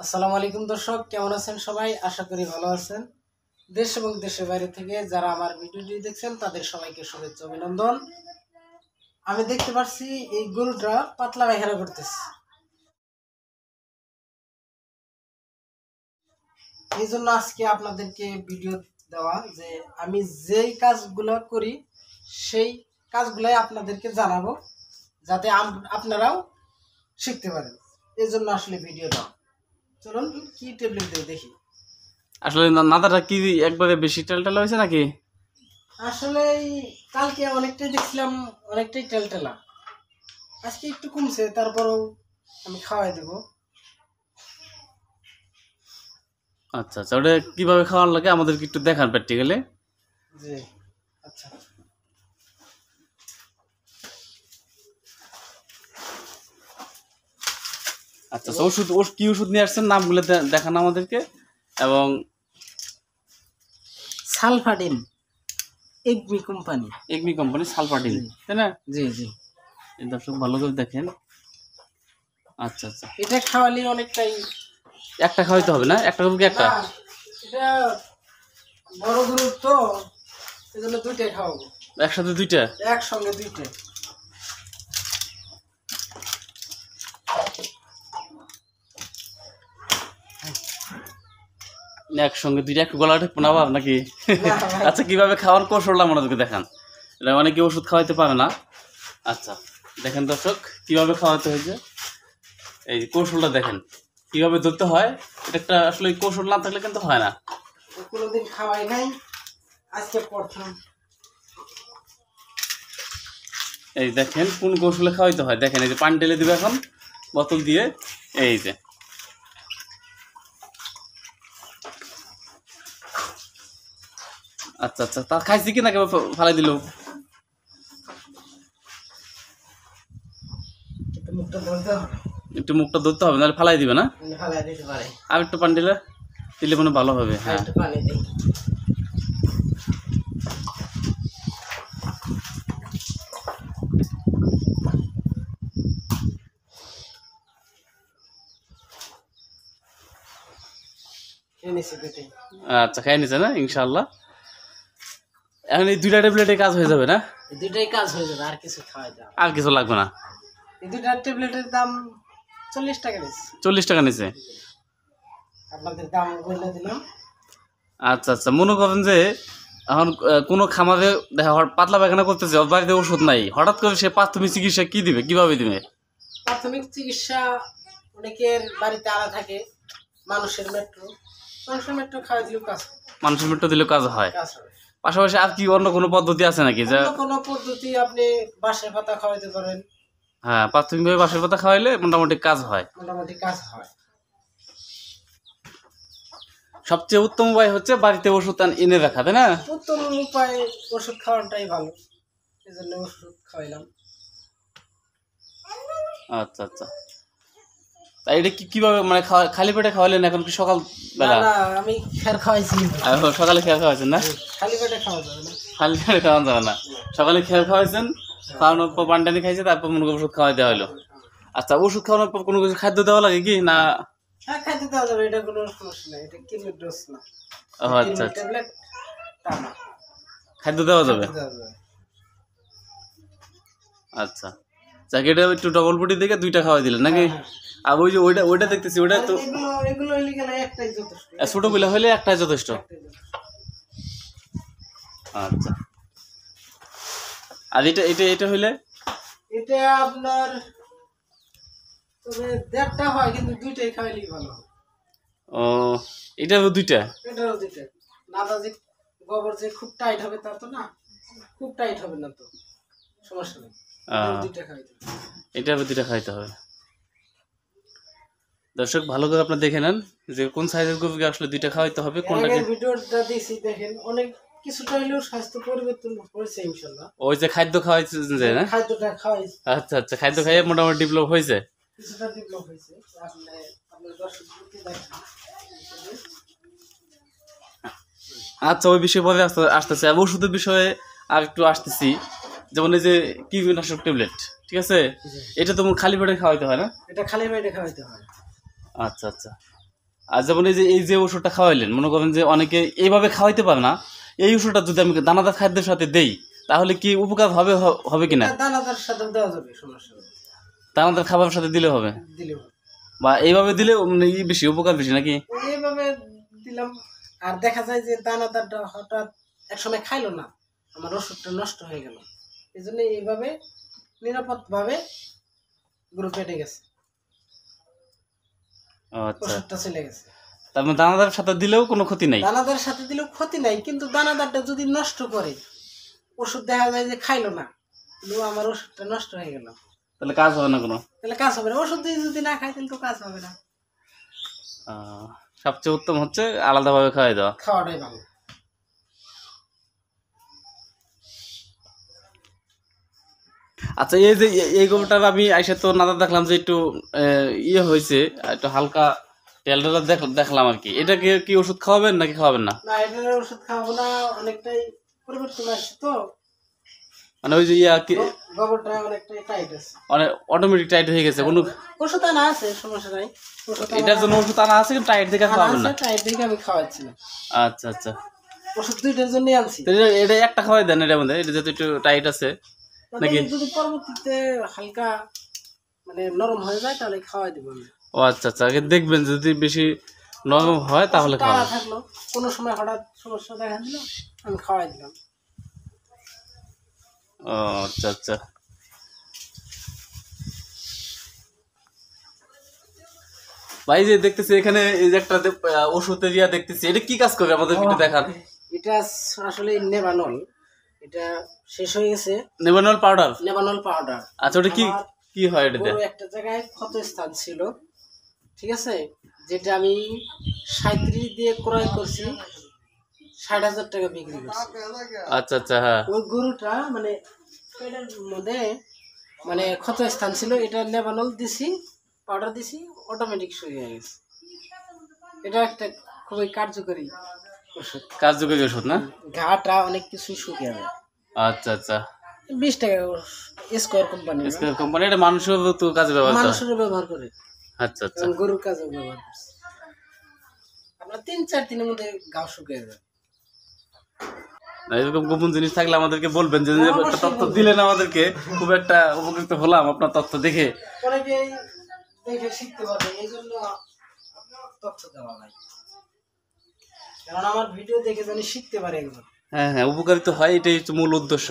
আসসালামু আলাইকুম দর্শক, কেমন আছেন সবাই? আশা করি ভালো আছেন। দেশ এবং দেশের বাইরে থেকে যারা আমার ভিডিওটি দেখছেন তাদের সবাইকে শুভেচ্ছা অভিনন্দন। আমি দেখতে পাচ্ছি এই গরুটা পাতলা পায়খানা করতেছে, এই জন্য আজকে আপনাদেরকে ভিডিও দেওয়া যে আমি যেই কাজগুলো করি সেই কাজগুলাই আপনাদেরকে জানাবো, যাতে আপনারাও শিখতে পারেন। এই জন্য আসলে ভিডিও দেওয়া। চলুন কি ট্যাবলেট দিয়ে দেখি। আসলে নাদাটা কি একবারে বেশি টেলটেলা হয়েছে নাকি? আসলে কালকে অনেকটাই দেখছিলাম, অনেকটাই টেলটেলা, আজকে একটু কমছে, তারপরেও আমি খাওয়াই দেব। আচ্ছা আচ্ছা, ওটা কিভাবে খাওয়ার লাগে আমাদেরকে একটু দেখান প্র্যাকটিক্যালি। জি আচ্ছা আচ্ছা আচ্ছা, ওষুধ কি ওষুধ নিয়ে আসছেন নামগুলো দেখান আমাদেরকে। এবং সালফাডিন, এগমি কোম্পানি সালফাডিন, তাই না? জি জি, এই দর্শক ভালো করে দেখেন। আচ্ছা আচ্ছা, এটা খাওয়ালে অনেকটাই। একটা খাওয়াইতে হবে না? একটা হবে কি একটা? না, এটা বড় গরু তো, এজন্য দুইটাই খাওয়াবো। একসাথে দুইটা? একসঙ্গে দুইটা। একসঙ্গে দুইটা, একটু গলা ঠেকবো না আবার নাকি? আচ্ছা, কিভাবে খাওয়ার কৌশলটা আমাদেরকে দেখান। এটা অনেকে ওষুধ খাওয়াইতে পারে না। আচ্ছা দেখেন দর্শক, কিভাবে খাওয়াতে হয়েছে, এই কৌশলটা দেখেন কিভাবে ধরতে হয়। এটা একটা আসলে কৌশল না থাকলে কিন্তু হয় না। কোনোদিন খাওয়াই নাই, আজকে প্রথম। এই দেখেন কোন কৌশলে খাওয়াইতে হয়। দেখেন এই যে পানি ঢেলে দিবে এখন বোতল দিয়ে, এই যে আচ্ছা আচ্ছা, তা খাইছি কি না কেবল ফালাই দিল? একটু মুখটা ধরতে হবে, নাহলে ফালাই দিবে না? আর একটু পানি দিলে মনে ভালো হবে। হ্যাঁ, আচ্ছা খাই নিছে না ইনশাল্লাহ। এখন এই দুইটা ট্যাবলেটে কাজ হয়ে যাবে না? দুইটাই কাজ হয়ে যাবে, আর কিছু খাওয়াই যাবে, আর কিছু লাগবে না। এই দুইটা ট্যাবলেটের দাম 40 টাকা নিচ্ছে। 40 টাকা নিছে? আপনাদের দাম বলে দিলাম। আচ্ছা আচ্ছা, মনে করেন যে এখন কোনো খামারে দেখা পাতলা পায়খানা করতেছে, ওর বাড়িতে ওষুধ নাই, হঠাৎ করে সে প্রাথমিক চিকিৎসা কি দিবে, কিভাবে দিবে? প্রাথমিক চিকিৎসা অনেকের বাড়িতে আলা থাকে, মানুষের মেট্রো খাওয়া দিলেও কাজ হয়। মানুষের মেট্রো দিলেও কাজ হয়? পাশাপাশি আর কি অন্য কোনো পদ্ধতি আছে নাকি? যে কোনো পদ্ধতি আপনি বাঁশের পাতা খাওয়াইতে পারেন। হ্যাঁ, প্রাথমিকভাবে বাঁশের পাতা খাওয়াইলে মোটামুটি কাজ হয়। সবচেয়ে উত্তম উপায় হচ্ছে বাড়িতে ওষুধ এনে রাখা, তাই না? উত্তম উপায় ওষুধ খাওয়াটাই ভালো, এই জন্য ওষুধ খাওয়াইলাম। আচ্ছা আচ্ছা, তাই এটা কিভাবে মানে খালি পেটে খাওয়ালেন? এখন কি সকাল বেলা? না, আমি খের খাওয়াইছি। সকালে খেয়াল খাওয়াইছেন না? খালি পেটে খাওয়া যাবে না। খালি পেটে খাওয়ানো যাবে না। সকালে খেয়াল খাওয়াইছেন, খাওয়ানোর পর পানি খাইছে, তারপর মনে করি ওষুধ খাওয়াই দেওয়া হলো। আচ্ছা, ওষুধ খাওয়ানোর পর কোনো কিছু খাদ্য দেওয়া লাগে কি না? হ্যাঁ, খাইতে দেওয়া যাবে, এটা কোনো সমস্যা নেই, এটা কিডনির ডোজ না। আচ্ছা আচ্ছা, খাদ্য দেওয়া যাবে। আচ্ছা, এটা একটু ডবল বডি দেখে দুইটা খাওয়াই দিলেন নাকি? আর ওই যে ওইটা দেখতেছি, ওইটা তো ছোট গুলা হইলে একটাই যথেষ্ট। আচ্ছা, আর এটা হইলে? এটা আপনার তবে দেড়টা হয়, কিন্তু দুইটাই খাওয়াইলেই ভালো। ও, এটারও দুইটা? এটারও দুইটা। নাদা যে গোবর যে খুব টাইট হবে তা তো না, খুব টাইট হবে না, তো সমস্যা নেই, দুইটা খাওয়াইতে হবে। এটারও দুইটা খাইতে হবে। দর্শক ভালো করে আপনারা দেখে নেন যে কোন সাইজের গরুকে আসলে দুইটা খাওয়াইতে হবে। কোনটাকে ভিডিওটা দিছি দেখেন, অনেক কিছুটা হইলেও স্বাস্থ্য পরিবর্তন হয়েছে ইনশাআল্লাহ। ওই যে খাদ্য খাওয়াইছে যে না? খাদ্যটা খাওয়াইছে। আচ্ছা আচ্ছা, খাদ্য খাইয়ে মোটামুটি ডেভেলপ হয়েছে, কিছুটা ডেভেলপ হয়েছে। আপনার দর্শকদেরকে দেখেন। আচ্ছা, ওই বিষয়ে পরে আসতেছে। ওষুধের বিষয়ে আর একটু আসতেছি। যেমন এই যে কীটনাশক ট্যাবলেট, ঠিক আছে, এটা তো খালি পেটে খাওয়াইতে হয় না? এটা খালি পেটে খাওয়াইতে হয়। আচ্ছা আচ্ছা, আর যেমন এই যে ওষুধটা খাওয়াইলেন, মনে করেন যে অনেকে এইভাবে খাওয়াইতে পারে না, এই ওষুধটা যদি আমি দানাদার খাদ্যের সাথে দেই তাহলে কি উপকার হবে কিনা? দানাদার সাথে দেওয়া যাবে, সমস্যা নেই। দানাদার খাবারের সাথে দিলে হবে, দিলেও বা এইভাবে দিলে মানে বেশি উপকার বেশি নাকি? এইভাবে দিলাম। আর দেখা যায় যে দানাদারটা হঠাৎ একসময় খাইলো না, আমার ওষুধটা নষ্ট হয়ে গেল, এই জন্য এইভাবে নিরাপদ ভাবে গরু পেটে গেছে, আচ্ছা, ওষুধটা চলে গেছে। তার মানে দানাদারের সাথে দিলেও কোনো ক্ষতি নাই? দানাদারের সাথে দিলেও ক্ষতি নাই, কিন্তু দানাদারটা যদি নষ্ট করে, ওষুধ দেখা যায় যে খাইলো না, কিন্তু আমার ওষুধটা নষ্ট হয়ে গেল, তাহলে কাজ হবে না কোনো? তাহলে কাজ হবে না। ওষুধ দিয়ে যদি না খাই তাহলে তো কাজ হবে না। সবচেয়ে উত্তম হচ্ছে আলাদাভাবে খাওয়াই দেওয়া, খাওয়াটাই ভালো। আচ্ছা, এই যে এই গরুটার আমি আইসা তো নাদা দেখলাম যে একটু ইয়ে হয়েছে, একটু হালকা তেলটা দেখলাম আর কি। এটাকে কি ওষুধ খাওয়াবেন নাকি খাওয়াবেন না? না, এটার ওষুধ খাওয়াবো না, অনেকটাই পরিবর্তন আসছে তো, মানে ওই যে ইয়া কি গোবরটা অনেকটাই টাইট আছে, মানে অটোমেটিক টাইট হয়ে গেছে, কোনো ওষুধ আনা আছে, সমস্যা নাই। এটার জন্য ওষুধ আনা আছে কিন্তু টাইট দেখে খাওয়াবেন না? টাইট দেখে আমি খাওয়াচ্ছি না। আচ্ছা আচ্ছা, ওষুধ দুইটার জন্যই আনছি। তো এটা একটা খাওয়াই দেন এটার মধ্যে, এটা যেহেতু একটু টাইট আছে নাকি? যদি পরবর্তীতে হালকা মানে নরম হয়ে যায় তাহলে খাওয়াই দিব আমি। ও আচ্ছা আচ্ছা, আগে দেখবেন যদি বেশি নরম হয় তাহলে টানা খাওয়াবেন। থাকলো, কোনো সময় হঠাৎ সমস্যা দেখা দিল, আমি খাওয়াই দিলাম। ও আচ্ছা আচ্ছা, ভাই যে দেখতেছি এখানে এই যে একটা ওষুধের ইয়া দেখতেছি, এটা কি কাজ করবে আমাদের একটু দেখান। এটা আসলে নেভানল, এটা শেষ হয়ে গেছে। নেভানল পাউডার? নেভানল পাউডার। আচ্ছা, ওটা কি কি হয় এটাতে? একটা জায়গায় ক্ষত স্থান ছিল, ঠিক আছে, যেটা আমি 37 দিয়ে ক্রয় করছি, 60,000 টাকা বিক্রি করছি। আচ্ছা আচ্ছা, হ্যাঁ। ওই গরুটা মানে পেটের মধ্যে মানে ক্ষত স্থান ছিল, এটা নেভানল দিছি, পাউডার দিছি, অটোমেটিক শুয়ে হয়ে গেছে। এটা একটা খুবই কার্যকরী ওষুধ। কার্যকরী ওষুধ না? ঘাটা অনেক কিছু শুকিয়ে যায়। আচ্ছা আচ্ছা, 20 টাকা স্কোয়ার কোম্পানি, স্কয়ার কোম্পানি। এটা মানুষের তো কাজে ব্যবহার করে? মানুষের ব্যবহার করে। আচ্ছা আচ্ছা, গরুর কাজে ব্যবহার করছে। আমরা 3-4 দিনের মধ্যে ঘাও শুকিয়ে যায়। এরকম গোপন জিনিস থাকলে আমাদেরকে বলবেন, যে একটা তথ্য দিলেন আমাদেরকে, খুব একটা উপকৃত হলাম আপনার তথ্য দেখে। অনেকেই দেখে শিখতে পারবে, এই জন্য তথ্য দেওয়া ভাই, কারণ আমার ভিডিও দেখে জানি শিখতে পারে একজন। হ্যাঁ হ্যাঁ, উপকারিত হয়, এটাই হচ্ছে মূল উদ্দেশ্য।